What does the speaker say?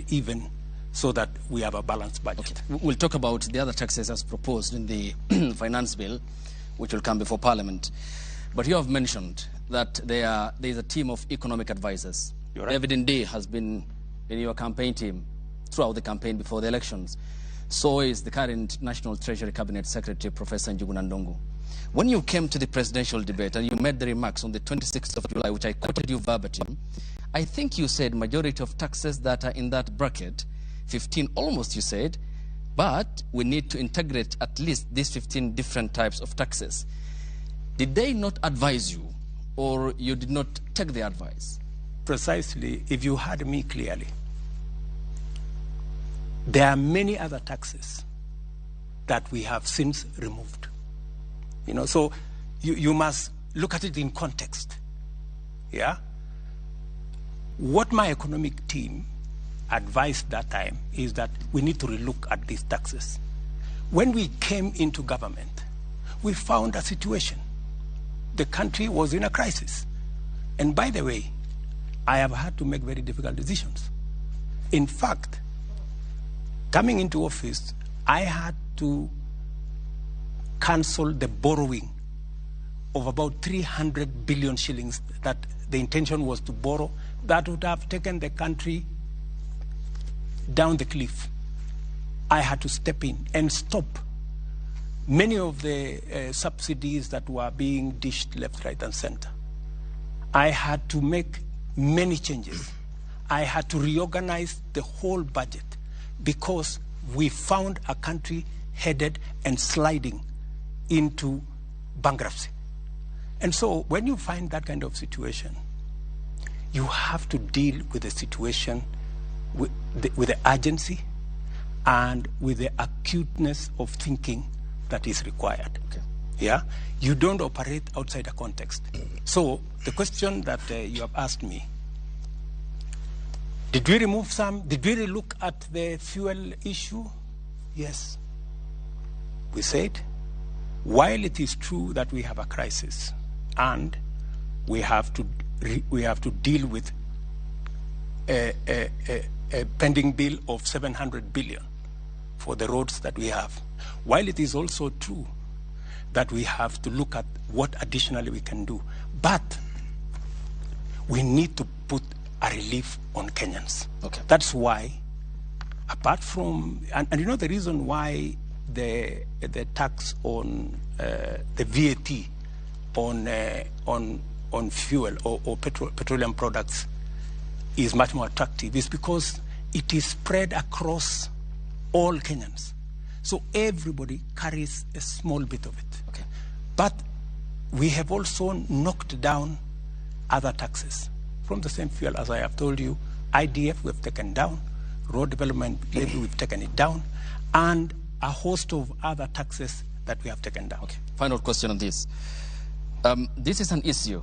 even so that we have a balanced budget. Okay. We'll talk about the other taxes as proposed in the finance bill, which will come before Parliament. But you have mentioned that there is a team of economic advisors. You're right. David Day has been in your campaign team throughout the campaign before the elections. So is the current National Treasury Cabinet Secretary, Professor Njuguna Ndung'u. When you came to the presidential debate and you made the remarks on the 26th of July, which I quoted you verbatim, I think you said majority of taxes that are in that bracket, 15 almost you said, but we need to integrate at least these 15 different types of taxes. Did they not advise you, or you did not take the advice? Precisely, if you heard me clearly, there are many other taxes that we have since removed. You know, so you must look at it in context. Yeah? What my economic team advised that time is that we need to relook at these taxes. When we came into government, we found a situation. The country was in a crisis. And by the way, I have had to make very difficult decisions. In fact, coming into office, I had to cancel the borrowing of about 300 billion shillings that the intention was to borrow. That would have taken the country down the cliff. I had to step in and stop many of the subsidies that were being dished left, right, and center. I had to make many changes. I had to reorganize the whole budget because we found a country headed and sliding into bankruptcy. And so when you find that kind of situation, you have to deal with the situation with the urgency and with the acuteness of thinking that is required. Okay. Yeah? You don't operate outside a context. So the question that you have asked me, did we remove some? Did we relook at the fuel issue? Yes. We said, while it is true that we have a crisis and we have to deal with a pending bill of 700 billion for the roads that we have, while it is also true that we have to look at what additionally we can do, but we need to put a relief on Kenyans. Okay. That's why, apart from, and you know the reason why the tax on the VAT on fuel or petroleum products is much more attractive is because it is spread across all Kenyans. So everybody carries a small bit of it. Okay. But we have also knocked down other taxes from the same fuel. As I have told you, IDF we've taken down, road development levy we've taken it down, and a host of other taxes that we have taken down. Okay. Final question on this. This is an issue